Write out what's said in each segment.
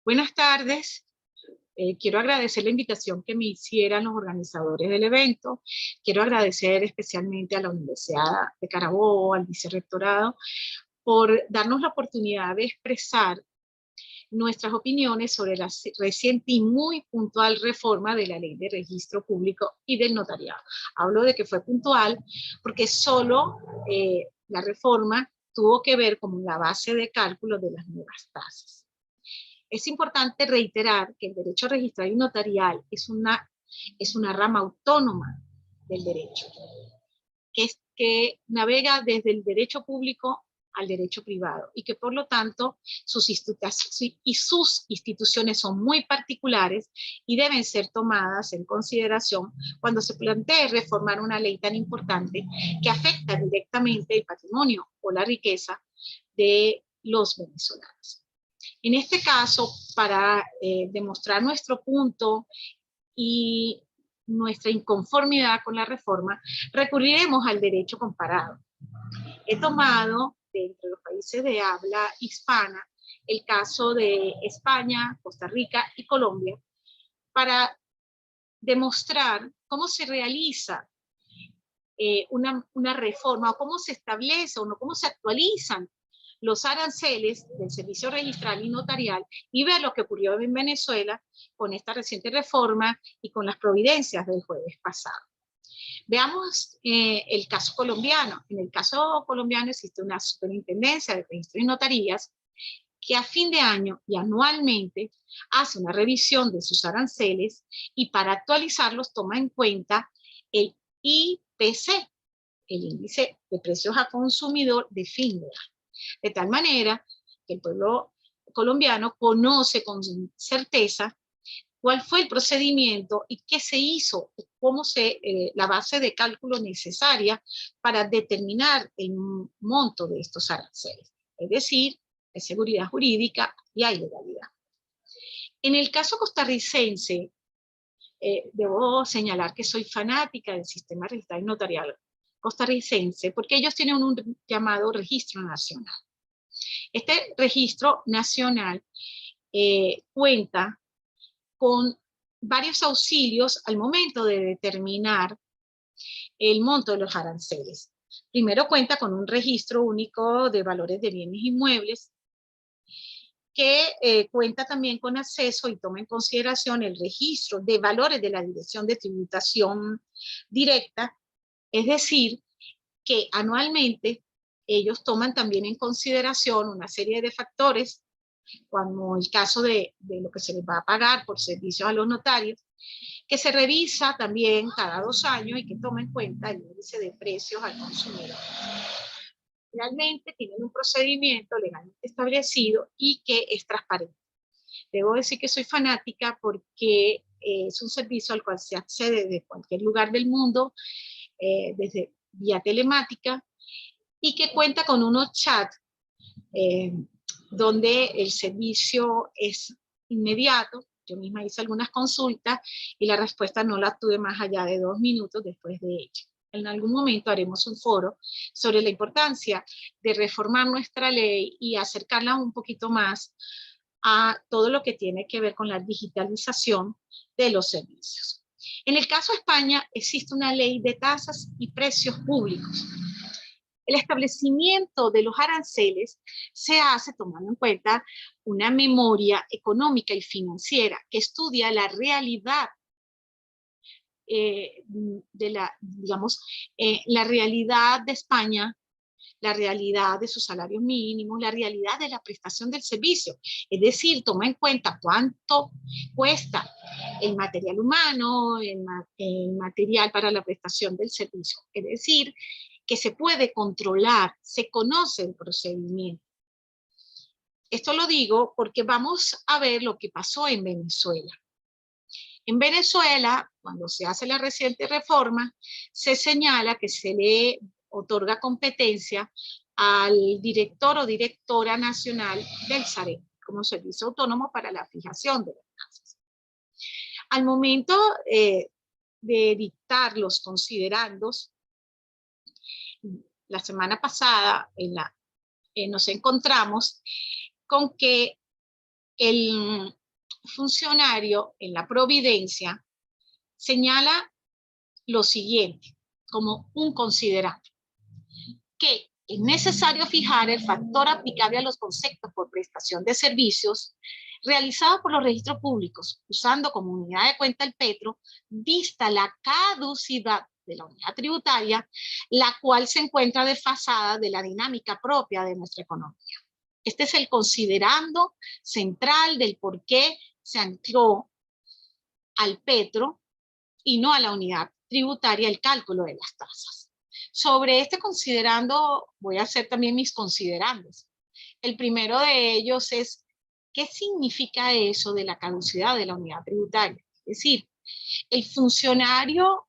Buenas tardes. Quiero agradecer la invitación que me hicieran los organizadores del evento. Quiero agradecer especialmente a la Universidad de Carabobo, al vicerrectorado, por darnos la oportunidad de expresar nuestras opiniones sobre la reciente y muy puntual reforma de la Ley de Registro Público y del Notariado. Hablo de que fue puntual porque solo la reforma tuvo que ver con la base de cálculo de las nuevas tasas. Es importante reiterar que el derecho registral y notarial es una rama autónoma del derecho, que navega desde el derecho público al derecho privado y que por lo tanto sus instituciones son muy particulares y deben ser tomadas en consideración cuando se plantee reformar una ley tan importante que afecta directamente el patrimonio o la riqueza de los venezolanos. En este caso, para demostrar nuestro punto y nuestra inconformidad con la reforma, recurriremos al derecho comparado. He tomado, de entre los países de habla hispana, el caso de España, Costa Rica y Colombia, para demostrar cómo se realiza una reforma, o cómo se establece, o cómo se actualizan los aranceles del servicio registral y notarial, y ver lo que ocurrió en Venezuela con esta reciente reforma y con las providencias del jueves pasado. Veamos el caso colombiano. En el caso colombiano existe una superintendencia de registro y notarías que a fin de año y anualmente hace una revisión de sus aranceles y para actualizarlos toma en cuenta el IPC, el índice de precios a consumidor de fin de año. De tal manera que el pueblo colombiano conoce con certeza cuál fue el procedimiento y qué se hizo, cómo la base de cálculo necesaria para determinar el monto de estos aranceles. Es decir, hay seguridad jurídica y hay legalidad. En el caso costarricense, debo señalar que soy fanática del sistema registral y notarial costarricense porque ellos tienen un llamado registro nacional. Este registro nacional cuenta con varios auxilios al momento de determinar el monto de los aranceles. Primero cuenta con un registro único de valores de bienes inmuebles, que cuenta también con acceso y toma en consideración el registro de valores de la Dirección de Tributación Directa, es decir, que anualmente ellos toman también en consideración una serie de factores, como el caso de lo que se les va a pagar por servicios a los notarios, que se revisa también cada 2 años y que toma en cuenta el índice de precios al consumidor. Realmente tienen un procedimiento legalmente establecido y que es transparente. Debo decir que soy fanática porque es un servicio al cual se accede desde cualquier lugar del mundo, desde vía telemática, y que cuenta con unos chats donde el servicio es inmediato. Yo misma hice algunas consultas y la respuesta no la tuve más allá de 2 minutos después de ello. En algún momento haremos un foro sobre la importancia de reformar nuestra ley y acercarla un poquito más a todo lo que tiene que ver con la digitalización de los servicios. En el caso de España existe una ley de tasas y precios públicos. El establecimiento de los aranceles se hace tomando en cuenta una memoria económica y financiera que estudia la realidad la realidad de España, la realidad de sus salarios mínimos, la realidad de la prestación del servicio. Es decir, toma en cuenta cuánto cuesta el material humano, el material para la prestación del servicio. Es decir, que se puede controlar, se conoce el procedimiento. Esto lo digo porque vamos a ver lo que pasó en Venezuela. En Venezuela, cuando se hace la reciente reforma, se señala que se le otorga competencia al director o directora nacional del SAREP, como servicio autónomo para la fijación de las tasas. Al momento de dictar los considerandos, la semana pasada, en nos encontramos con que el funcionario en la providencia señala lo siguiente, como un considerante, que es necesario fijar el factor aplicable a los conceptos por prestación de servicios realizado por los registros públicos, usando como unidad de cuenta el petro, vista la caducidad de la unidad tributaria, la cual se encuentra desfasada de la dinámica propia de nuestra economía. Este es el considerando central del por qué se ancló al petro y no a la unidad tributaria el cálculo de las tasas. Sobre este considerando voy a hacer también mis considerandos. El primero de ellos es, ¿qué significa eso de la caducidad de la unidad tributaria? Es decir, el funcionario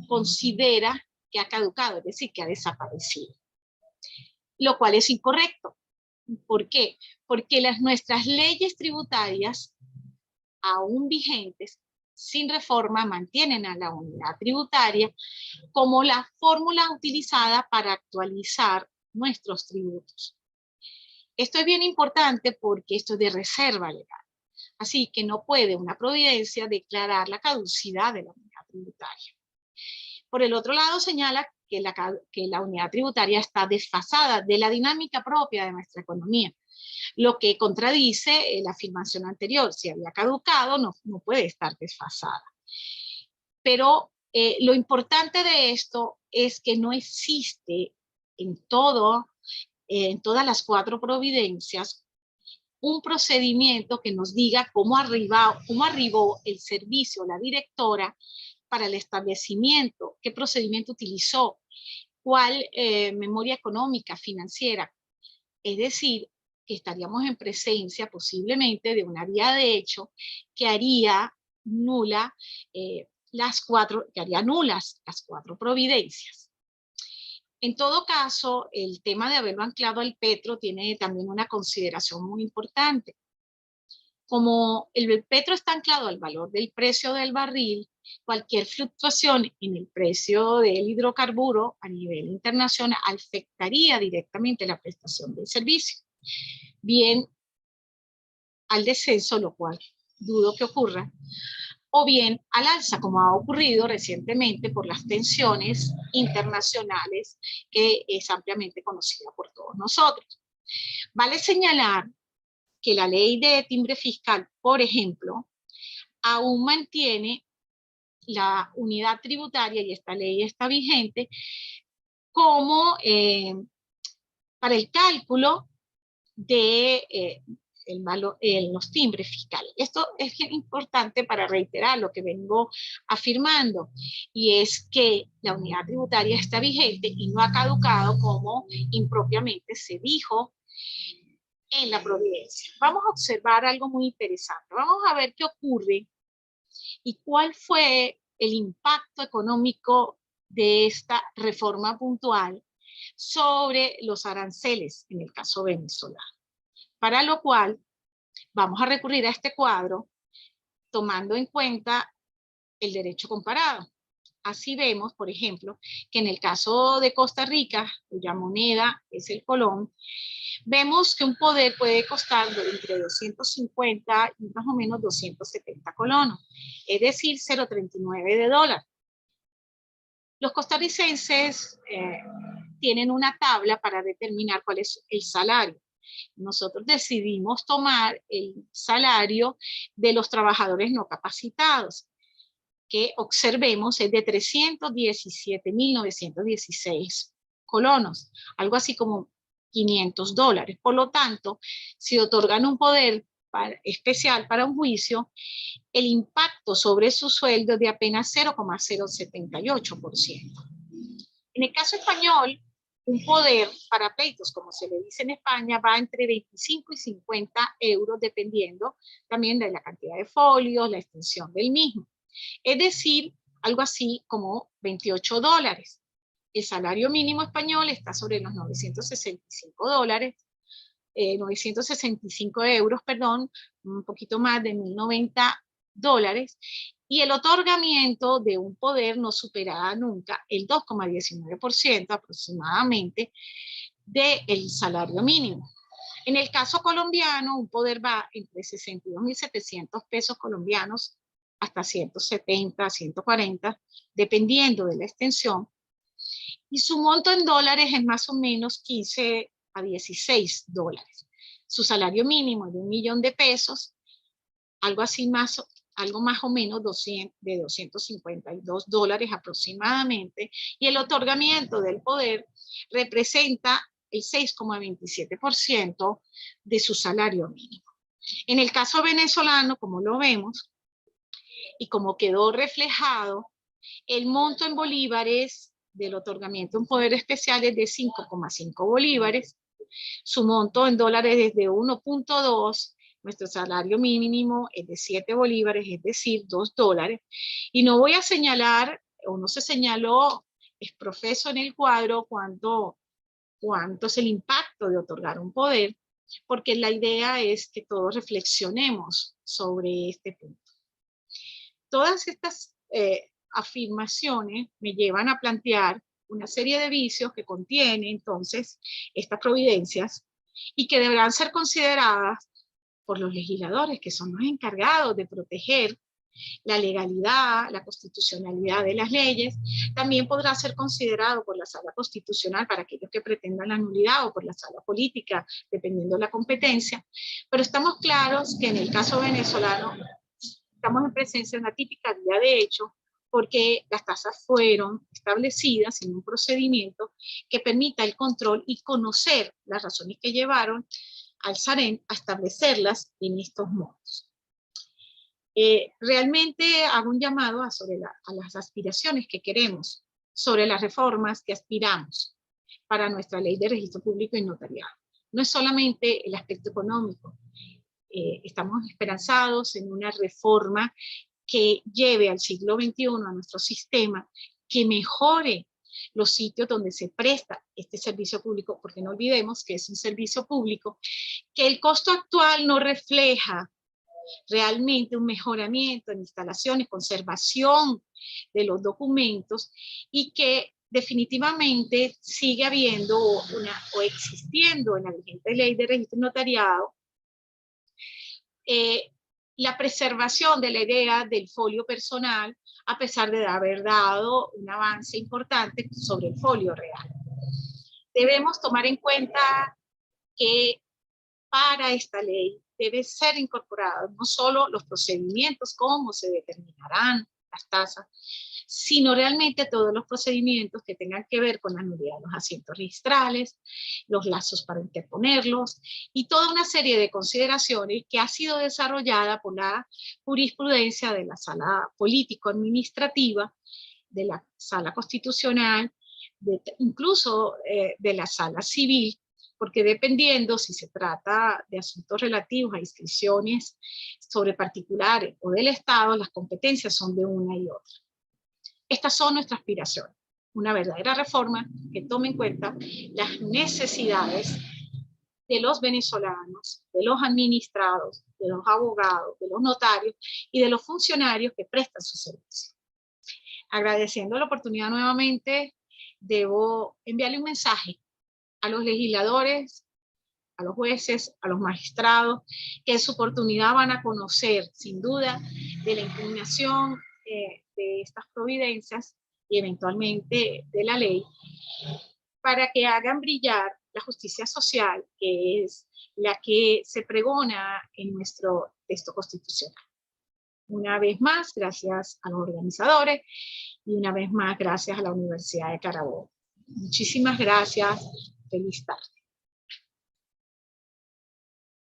considera que ha caducado, es decir, que ha desaparecido, lo cual es incorrecto. ¿Por qué? Porque nuestras leyes tributarias, aún vigentes, sin reforma, mantienen a la unidad tributaria como la fórmula utilizada para actualizar nuestros tributos. Esto es bien importante porque esto es de reserva legal. Así que no puede una providencia declarar la caducidad de la unidad tributaria. Por el otro lado, señala que la unidad tributaria está desfasada de la dinámica propia de nuestra economía, lo que contradice la afirmación anterior. Si había caducado, no puede estar desfasada. Pero lo importante de esto es que no existe en todas las 4 providencias un procedimiento que nos diga cómo arribó el servicio, la directora, para el establecimiento, qué procedimiento utilizó, cuál memoria económica, financiera. Es decir, que estaríamos en presencia posiblemente de una vía de hecho que haría nulas las 4 providencias. En todo caso, el tema de haberlo anclado al petro tiene también una consideración muy importante. Como el petro está anclado al valor del precio del barril, cualquier fluctuación en el precio del hidrocarburo a nivel internacional afectaría directamente la prestación del servicio. Bien al descenso, lo cual dudo que ocurra, o bien al alza, como ha ocurrido recientemente por las tensiones internacionales que es ampliamente conocida por todos nosotros. Vale señalar que la ley de timbre fiscal, por ejemplo, aún mantiene la unidad tributaria, y esta ley está vigente, como para el cálculo de los timbres fiscales. Esto es importante para reiterar lo que vengo afirmando, y es que la unidad tributaria está vigente y no ha caducado como impropiamente se dijo en la providencia. Vamos a observar algo muy interesante. Vamos a ver qué ocurre y cuál fue el impacto económico de esta reforma puntual sobre los aranceles en el caso venezolano. Para lo cual vamos a recurrir a este cuadro tomando en cuenta el derecho comparado. Así vemos, por ejemplo, que en el caso de Costa Rica, cuya moneda es el colón, vemos que un poder puede costar entre 250 y más o menos 270 colonos, es decir, 0,39 de dólar. Los costarricenses tienen una tabla para determinar cuál es el salario. Nosotros decidimos tomar el salario de los trabajadores no capacitados, que observemos es de 317.916 colonos, algo así como $500. Por lo tanto, si otorgan un poder especial para un juicio, el impacto sobre su sueldo es de apenas 0,078%. En el caso español, un poder para pleitos, como se le dice en España, va entre 25 y 50 euros, dependiendo también de la cantidad de folios, la extensión del mismo. Es decir, algo así como 28 dólares. El salario mínimo español está sobre los 965 dólares, 965 euros, perdón, un poquito más de 1.090 dólares, y el otorgamiento de un poder no superará nunca el 2,19% aproximadamente del salario mínimo. En el caso colombiano, un poder va entre 62.700 pesos colombianos hasta 170, 140, dependiendo de la extensión. Y su monto en dólares es más o menos 15 a 16 dólares. Su salario mínimo es de 1 millón de pesos, algo más o menos de 252 dólares aproximadamente, y el otorgamiento del poder representa el 6,27% de su salario mínimo. En el caso venezolano, como lo vemos, y como quedó reflejado, el monto en bolívares del otorgamiento de un poder especial es de 5,5 bolívares, su monto en dólares es de 1,2, nuestro salario mínimo es de 7 bolívares, es decir, 2 dólares, y no voy a señalar, o no se señaló, es profeso en el cuadro cuánto es el impacto de otorgar un poder, porque la idea es que todos reflexionemos sobre este punto. Todas estas afirmaciones me llevan a plantear una serie de vicios que contiene entonces estas providencias y que deberán ser consideradas por los legisladores, que son los encargados de proteger la legalidad, la constitucionalidad de las leyes. También podrá ser considerado por la sala constitucional para aquellos que pretendan la nulidad, o por la sala política, dependiendo de la competencia. Pero estamos claros que en el caso venezolano estamos en presencia de una típica vía de hecho, porque las tasas fueron establecidas en un procedimiento que permita el control y conocer las razones que llevaron al SAREN a establecerlas en estos modos. Realmente hago un llamado a las aspiraciones que queremos, sobre las reformas que aspiramos para nuestra ley de registro público y notariado. No es solamente el aspecto económico. Estamos esperanzados en una reforma que lleve al siglo XXI a nuestro sistema, que mejore los sitios donde se presta este servicio público, porque no olvidemos que es un servicio público, que el costo actual no refleja realmente un mejoramiento en instalaciones, conservación de los documentos, y que definitivamente sigue habiendo o existiendo en la vigente ley de registro notariado la preservación de la idea del folio personal, a pesar de haber dado un avance importante sobre el folio real. Debemos tomar en cuenta que para esta ley debe ser incorporados no solo los procedimientos, cómo se determinarán las tasas, sino realmente todos los procedimientos que tengan que ver con la nulidad de los asientos registrales, los lazos para interponerlos, y toda una serie de consideraciones que ha sido desarrollada por la jurisprudencia de la sala político-administrativa, de la sala constitucional, incluso de la sala civil, porque dependiendo si se trata de asuntos relativos a inscripciones sobre particulares o del Estado, las competencias son de una y otra. Estas son nuestras aspiraciones, una verdadera reforma que tome en cuenta las necesidades de los venezolanos, de los administrados, de los abogados, de los notarios y de los funcionarios que prestan su servicio. Agradeciendo la oportunidad nuevamente, debo enviarle un mensaje a los legisladores, a los jueces, a los magistrados, que en su oportunidad van a conocer, sin duda, de la impugnación de estas providencias y eventualmente de la ley, para que hagan brillar la justicia social, que es la que se pregona en nuestro texto constitucional. Una vez más, gracias a los organizadores y una vez más, gracias a la Universidad de Carabobo. Muchísimas gracias. Feliz tarde.